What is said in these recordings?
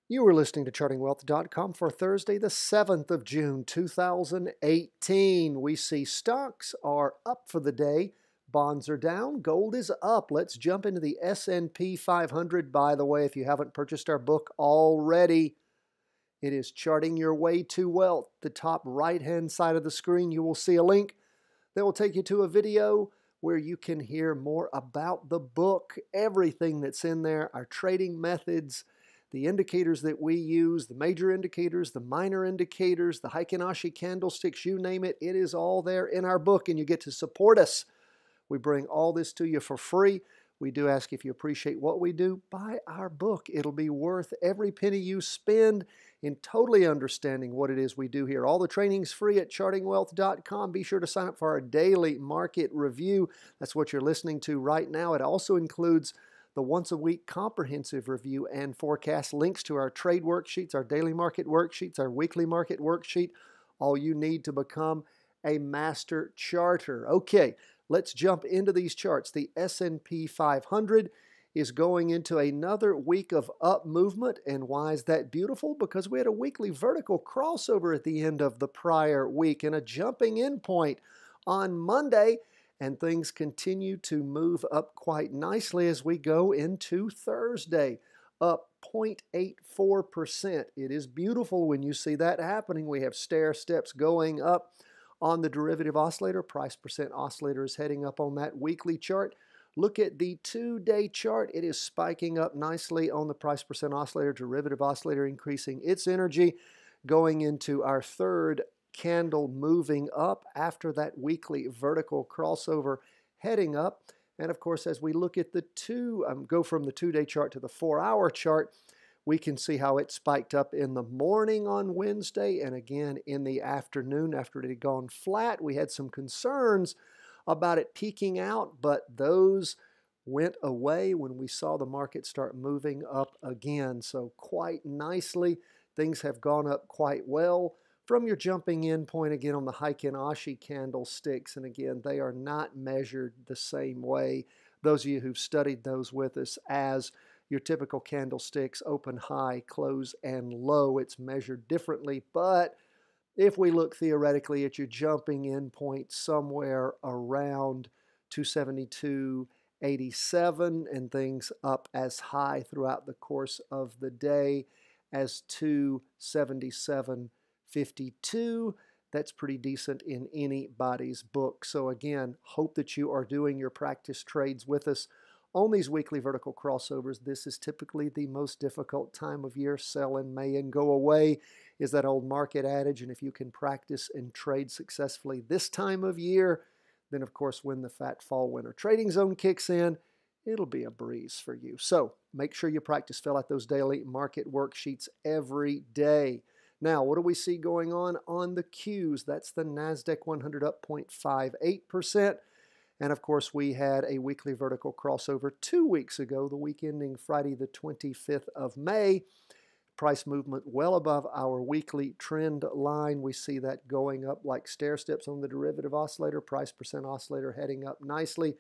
You are listening to chartingwealth.com for Thursday, the 7th of June, 2018. We see stocks are up for the day. Bonds are down. Gold is up. Let's jump into the S&P 500. By the way, if you haven't purchased our book already, it is Charting Your Way to Wealth. The top right-hand side of the screen, you will see a link that will take you to a video where you can hear more about the book, everything that's in there, our trading methods, the indicators that we use, the major indicators, the minor indicators, the Heikin-Ashi candlesticks, you name it, it is all there in our book, and you get to support us. We bring all this to you for free. We do ask if you appreciate what we do, buy our book. It'll be worth every penny you spend in totally understanding what it is we do here. All the training's free at chartingwealth.com. Be sure to sign up for our daily market review. That's what you're listening to right now. It also includes the once-a-week comprehensive review and forecast, links to our trade worksheets, our daily market worksheets, our weekly market worksheet, all you need to become a master charter. Okay, let's jump into these charts. The S&P 500 is going into another week of up movement. And why is that beautiful? Because we had a weekly vertical crossover at the end of the prior week and a jumping in point on Monday. And things continue to move up quite nicely as we go into Thursday, up 0.84%. It is beautiful when you see that happening. We have stair steps going up on the derivative oscillator. Price percent oscillator is heading up on that weekly chart. Look at the two-day chart. It is spiking up nicely on the price percent oscillator, derivative oscillator increasing its energy, going into our third candle moving up after that weekly vertical crossover heading up. And of course, as we look at the go from the two-day chart to the 4-hour chart, we can see how it spiked up in the morning on Wednesday and again in the afternoon after it had gone flat. We had some concerns about it peaking out, but those went away when we saw the market start moving up again. So quite nicely, things have gone up quite well from your jumping in point again on the Heikin-Ashi candlesticks. And again, they are not measured the same way, those of you who've studied those with us, as your typical candlesticks, open high, close, and low. It's measured differently. But if we look theoretically at your jumping in point somewhere around 272.87 and things up as high throughout the course of the day as 277.52, that's pretty decent in anybody's book. So again, hope that you are doing your practice trades with us on these weekly vertical crossovers. This is typically the most difficult time of year. Sell in May and go away is that old market adage. And if you can practice and trade successfully this time of year, then of course when the fat fall winter trading zone kicks in, it'll be a breeze for you. So make sure you practice, fill out those daily market worksheets every day. Now, what do we see going on the Qs? That's the NASDAQ 100 up 0.58%. And of course, we had a weekly vertical crossover 2 weeks ago, the week ending Friday the 25th of May. Price movement well above our weekly trend line. We see that going up like stair steps on the derivative oscillator. Price percent oscillator heading up nicely.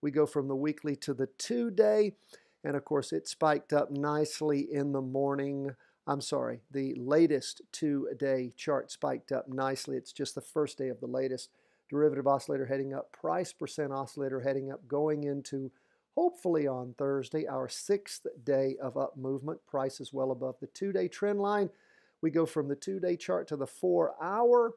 We go from the weekly to the two-day. And of course, it spiked up nicely in the morning. The latest two-day chart spiked up nicely. It's just the first day of the latest. Derivative oscillator heading up, price percent oscillator heading up, going into, hopefully on Thursday, our 6th day of up movement. Price is well above the two-day trend line. We go from the two-day chart to the 4-hour.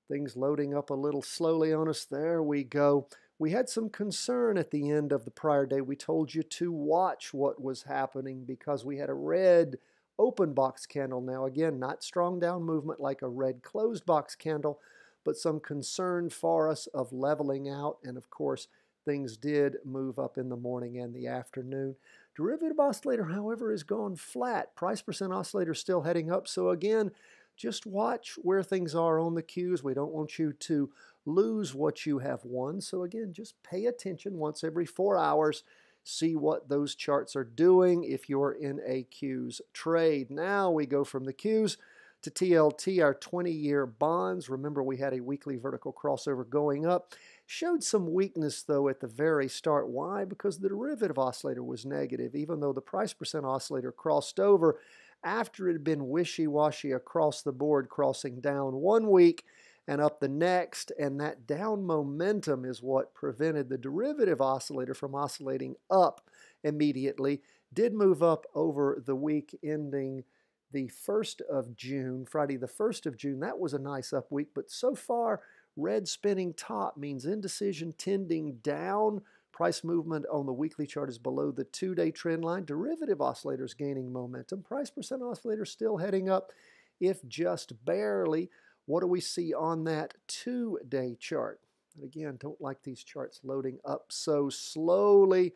Things loading up a little slowly on us. There we go. We had some concern at the end of the prior day. We told you to watch what was happening because we had a red open box candle. Now again, not strong down movement like a red closed box candle, but some concern for us of leveling out. And of course, things did move up in the morning and the afternoon. Derivative oscillator, however, has gone flat. Price percent oscillator still heading up. So again, just watch where things are on the Qs. We don't want you to lose what you have won. So again, just pay attention once every 4 hours. See what those charts are doing if you're in a Qs trade. Now we go from the Qs to TLT, our 20-year bonds. Remember, we had a weekly vertical crossover going up. Showed some weakness, though, at the very start. Why? Because the derivative oscillator was negative, even though the price percent oscillator crossed over after it had been wishy-washy across the board, crossing down one week and up the next, and that down momentum is what prevented the derivative oscillator from oscillating up immediately. Did move up over the week ending the 1st of June, Friday the 1st of June. That was a nice up week, but so far, red spinning top means indecision tending down. Price movement on the weekly chart is below the 2-day trend line. Derivative oscillators gaining momentum. Price percent oscillator still heading up, if just barely. What do we see on that 2-day chart? And again, don't like these charts loading up so slowly.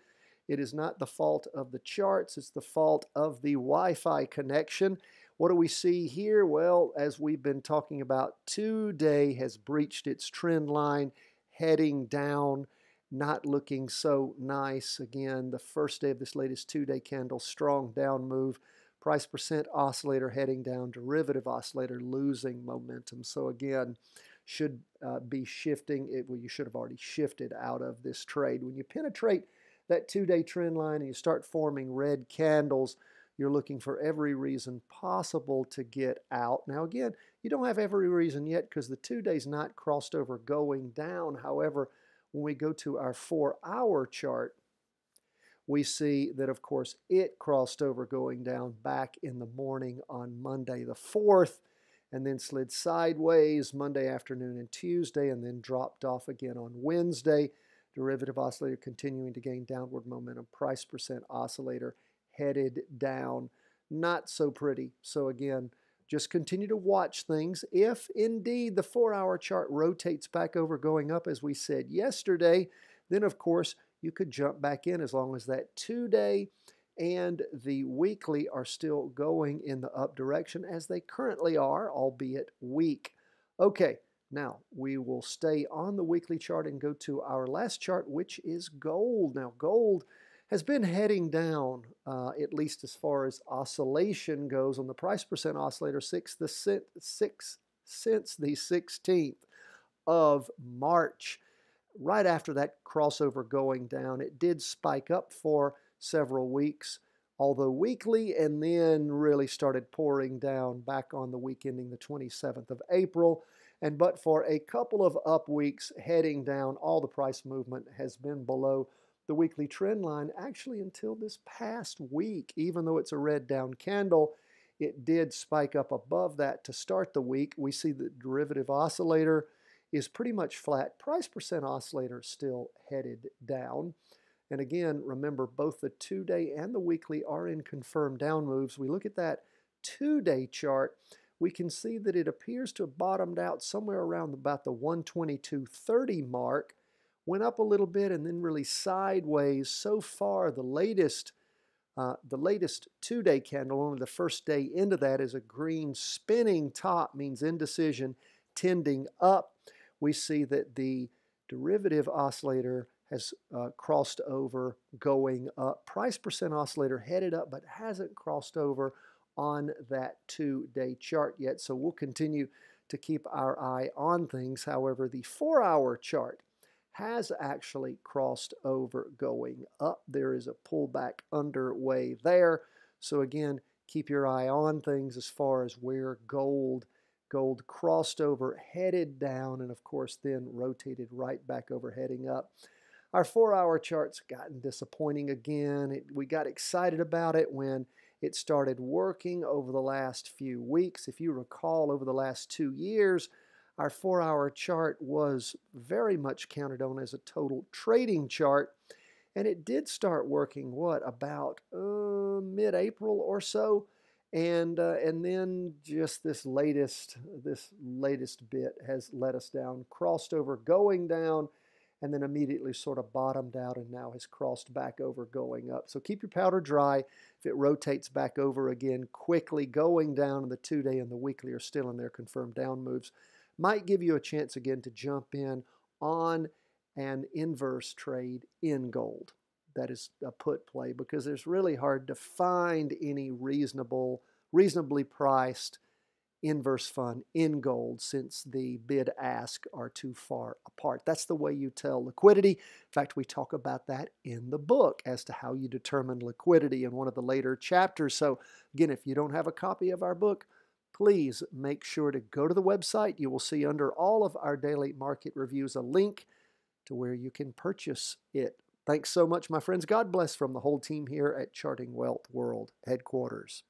It is not the fault of the charts, it's the fault of the Wi-Fi connection. What do we see here? Well, as we've been talking about, 2-day has breached its trend line, heading down, not looking so nice. Again, the first day of this latest 2-day candle, strong down move. Price percent oscillator heading down, derivative oscillator losing momentum. So again, should be shifting. Well, you should have already shifted out of this trade. When you penetrate that 2-day trend line and you start forming red candles, you're looking for every reason possible to get out. Now again, you don't have every reason yet because the 2-day's not crossed over going down. However, when we go to our 4-hour chart, we see that, of course, it crossed over going down back in the morning on Monday the 4th, and then slid sideways Monday afternoon and Tuesday, and then dropped off again on Wednesday. Derivative oscillator continuing to gain downward momentum. Price percent oscillator headed down. Not so pretty. So again, just continue to watch things. If indeed the 4-hour chart rotates back over going up, as we said yesterday, then of course you could jump back in as long as that 2-day and the weekly are still going in the up direction as they currently are, albeit weak. Okay, now we will stay on the weekly chart and go to our last chart, which is gold. Now gold has been heading down, at least as far as oscillation goes on the price percent oscillator since the 16th of March. Right after that crossover going down, it did spike up for several weeks, although weekly, and then really started pouring down back on the week ending the 27th of April. And but for a couple of up weeks heading down, all the price movement has been below the weekly trend line actually until this past week. Even though it's a red down candle, it did spike up above that to start the week. We see the derivative oscillator is pretty much flat. Price percent oscillator still headed down. And again, remember, both the 2-day and the weekly are in confirmed down moves. We look at that 2-day chart, we can see that it appears to have bottomed out somewhere around about the 122.30 mark, went up a little bit and then really sideways. So far, the latest 2-day candle, only the first day into that, is a green spinning top, means indecision tending up. We see that the derivative oscillator has crossed over going up. Price percent oscillator headed up but hasn't crossed over on that 2-day chart yet. So we'll continue to keep our eye on things. However, the 4-hour chart has actually crossed over going up. There is a pullback underway there. So again, keep your eye on things as far as where gold crossed over, headed down, and of course then rotated right back over, heading up. Our 4-hour chart's gotten disappointing again. We got excited about it when it started working over the last few weeks. If you recall, over the last 2 years, our 4-hour chart was very much counted on as a total trading chart, and it did start working, about mid-April or so. And then just this latest bit has let us down, crossed over going down, and then immediately sort of bottomed out and now has crossed back over going up. So keep your powder dry. If it rotates back over again quickly going down, and the 2-day and the weekly are still in their confirmed down moves, might give you a chance again to jump in on an inverse trade in gold. That is a put play, because it's really hard to find any reasonably priced inverse fund in gold since the bid-ask are too far apart. That's the way you tell liquidity. In fact, we talk about that in the book as to how you determine liquidity in one of the later chapters. So again, if you don't have a copy of our book, please make sure to go to the website. You will see under all of our daily market reviews a link to where you can purchase it. Thanks so much, my friends. God bless from the whole team here at Charting Wealth World Headquarters.